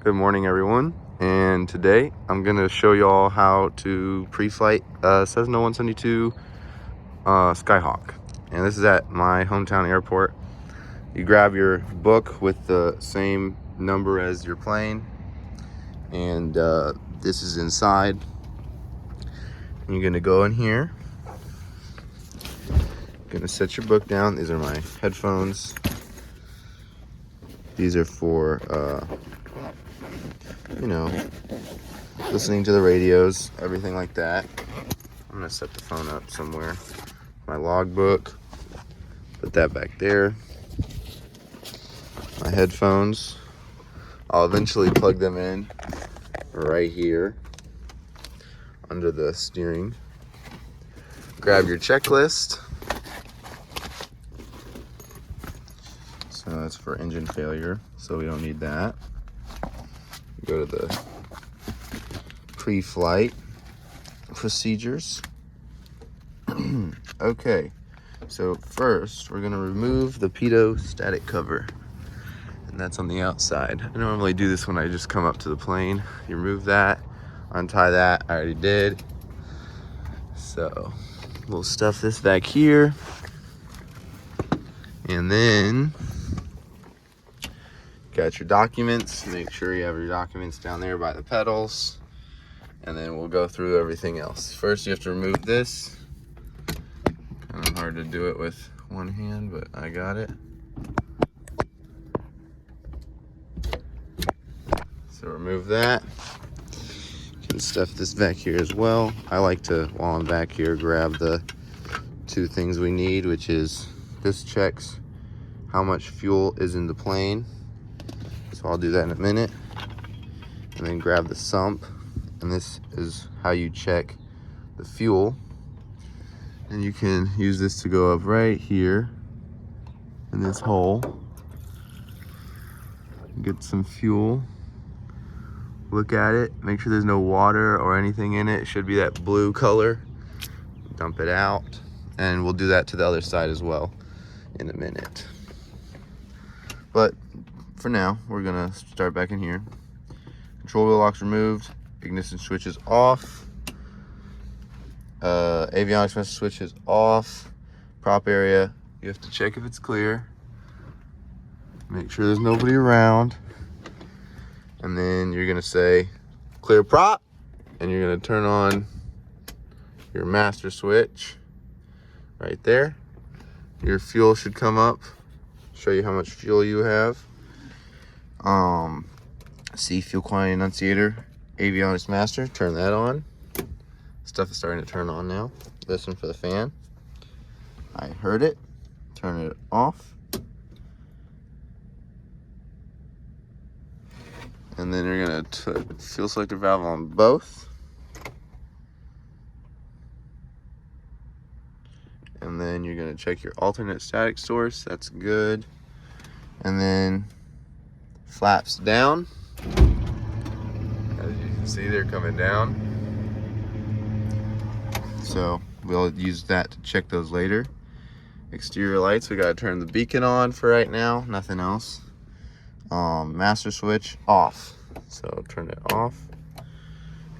Good morning, everyone. And today I'm gonna show y'all how to pre-flight Cessna 172 Skyhawk. And this is at my hometown airport. You grab your book with the same number as your plane, and this is inside. You're gonna go in here. Gonna set your book down. These are my headphones. These are for listening to the radios, everything like that. I'm gonna set the phone up somewhere. My logbook, put that back there. My headphones, I'll eventually plug them in right here under the steering. Grab your checklist. So that's for engine failure, so we don't need that. Go to the pre-flight procedures. Okay, so first we're gonna remove the pitot static cover, and that's on the outside. I normally do this when I just come up to the plane. You remove that, untie that, I already did. So we'll stuff this back here, and then got your documents. Make sure you have your documents down there by the pedals, and then we'll go through everything else. First, you have to remove this. Kind of hard to do it with one hand, but I got it. So remove that. You can stuff this back here as well. I like to, while I'm back here, grab the two things we need, which is this checks how much fuel is in the plane. So I'll do that in a minute. And then grab the sump. And this is how you check the fuel. And you can use this to go up right here in this hole. Get some fuel. Look at it. Make sure there's no water or anything in it. It should be that blue color. Dump it out. And we'll do that to the other side as well in a minute. But for now, we're gonna start back in here. Control wheel locks removed. Ignition switch is off. Avionics master switch is off. Prop area, you have to check if it's clear. Make sure there's nobody around. And then you're gonna say clear prop, and you're gonna turn on your master switch right there. Your fuel should come up, show you how much fuel you have. See fuel quantity annunciator, avionics master, turn that on. Stuff is starting to turn on now. Listen for the fan. I heard it. Turn it off. And then you're gonna put fuel selector valve on both. And then you're gonna check your alternate static source. That's good. And then flaps down. As you can see, they're coming down. So we'll use that to check those later. Exterior lights, we gotta turn the beacon on for right now, nothing else. Master switch off, so turn it off.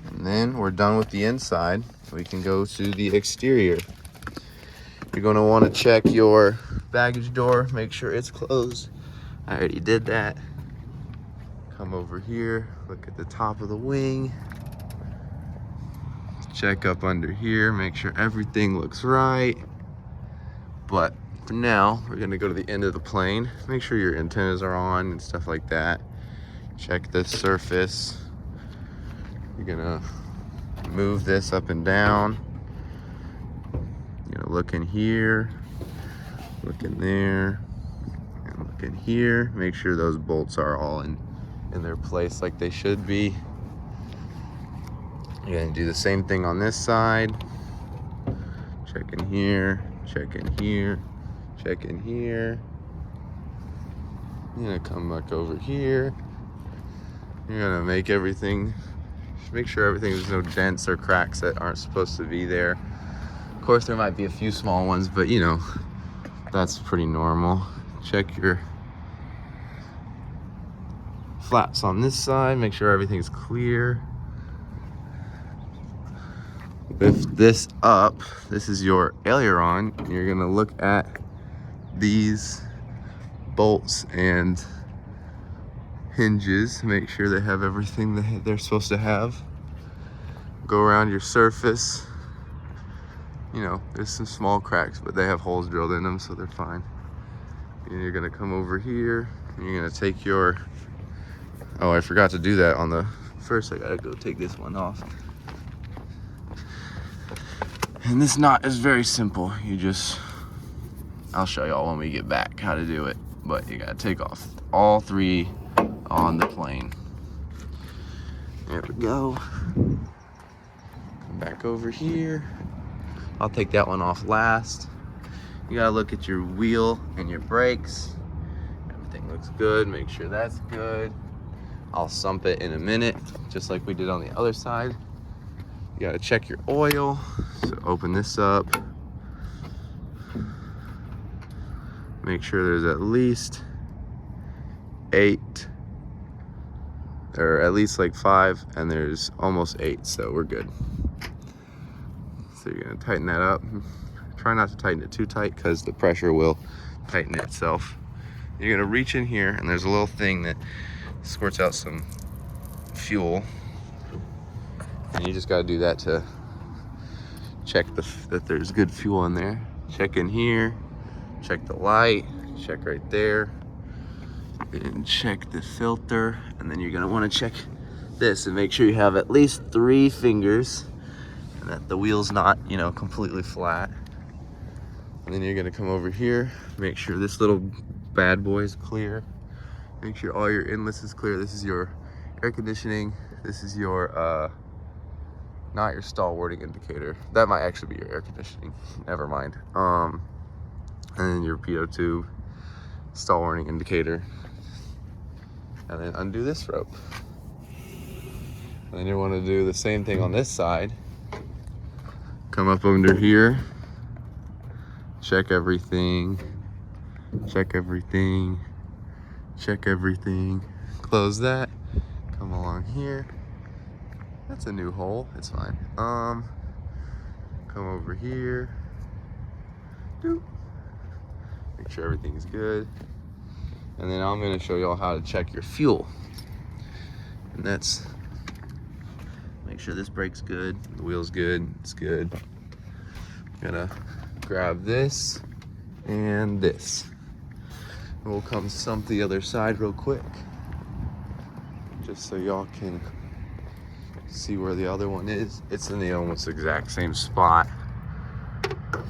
And then we're done with the inside. We can go to the exterior. You're gonna wanna check your baggage door, make sure it's closed. I already did that. Come over here, look at the top of the wing. Check up under here, make sure everything looks right. But for now, we're gonna go to the end of the plane. Make sure your antennas are on and stuff like that. Check the surface. You're gonna move this up and down. You're gonna look in here, look in there, and look in here. Make sure those bolts are all in their place like they should be. You're gonna do the same thing on this side. Check in here, check in here, check in here. You're gonna come back over here. You're gonna make everything, make sure there's no dents or cracks that aren't supposed to be there. Of course, there might be a few small ones, but you know, that's pretty normal. Check your flaps on this side, make sure everything's clear. Lift this up. This is your aileron. You're gonna look at these bolts and hinges, make sure they have everything that they're supposed to have. Go around your surface. You know, there's some small cracks, but they have holes drilled in them, so they're fine. And you're gonna come over here, and you're gonna take your, oh, I forgot to do that on the first. I gotta go take this one off. And this knot is very simple. You just, I'll show y'all when we get back how to do it, but you gotta take off all three on the plane. There we go. Come back over here. I'll take that one off last. You gotta look at your wheel and your brakes. Everything looks good, make sure that's good. I'll sump it in a minute, just like we did on the other side. You gotta check your oil. So open this up. Make sure there's at least 8, or at least like 5, and there's almost 8, so we're good. So you're gonna tighten that up. Try not to tighten it too tight because the pressure will tighten itself. You're gonna reach in here, and there's a little thing that squirts out some fuel. And you just gotta do that to check that there's good fuel in there. Check in here, check the light, check right there, and check the filter. And then you're gonna wanna check this and make sure you have at least 3 fingers and that the wheel's not, you know, completely flat. And then you're gonna come over here, make sure this little bad boy is clear. Make sure all your inlets is clear. This is your air conditioning. This is your, not your stall warning indicator. That might actually be your air conditioning. Never mind. And then your pitot tube, stall warning indicator. And then undo this rope. And then you want to do the same thing on this side. Come up under here. Check everything. Check everything. Check everything. Close that. Come along here. That's a new hole, it's fine. Come over here. Doop. Make sure everything's good. And then I'm gonna show y'all how to check your fuel. And that's, make sure this brake's good, the wheel's good, it's good. Gonna grab this and this. And we'll come sump the other side real quick, just so y'all can see where the other one is. It's in the almost exact same spot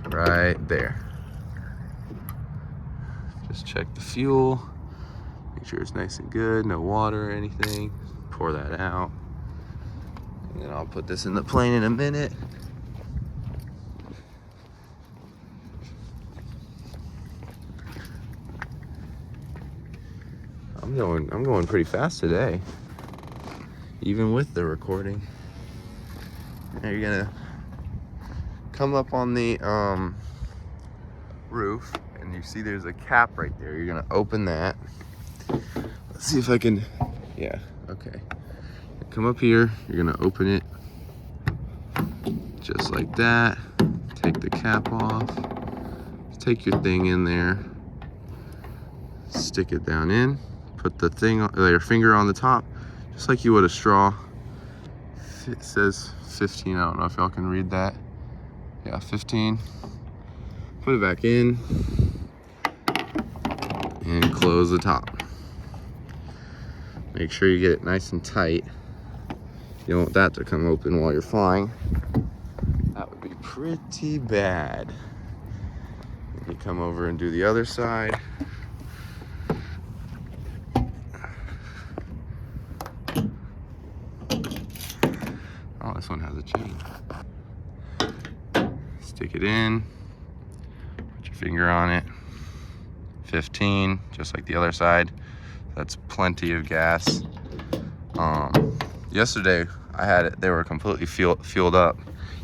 right there. Just check the fuel, make sure it's nice and good, no water or anything. Pour that out, and then I'll put this in the plane in a minute. I'm going pretty fast today, even with the recording. Now you're gonna come up on the roof, and you see there's a cap right there. You're gonna open that. Let's see if I can, yeah, okay. Come up here, you're gonna open it just like that. Take the cap off, take your thing in there, stick it down in, put the thing, your finger on the top, just like you would a straw. It says 15, I don't know if y'all can read that. Yeah, 15. Put it back in and close the top. Make sure you get it nice and tight. You don't want that to come open while you're flying. That would be pretty bad. You come over and do the other side. Oh, this one has a chain. Stick it in, put your finger on it. 15, just like the other side. That's plenty of gas. Yesterday I had it, they were completely fueled up.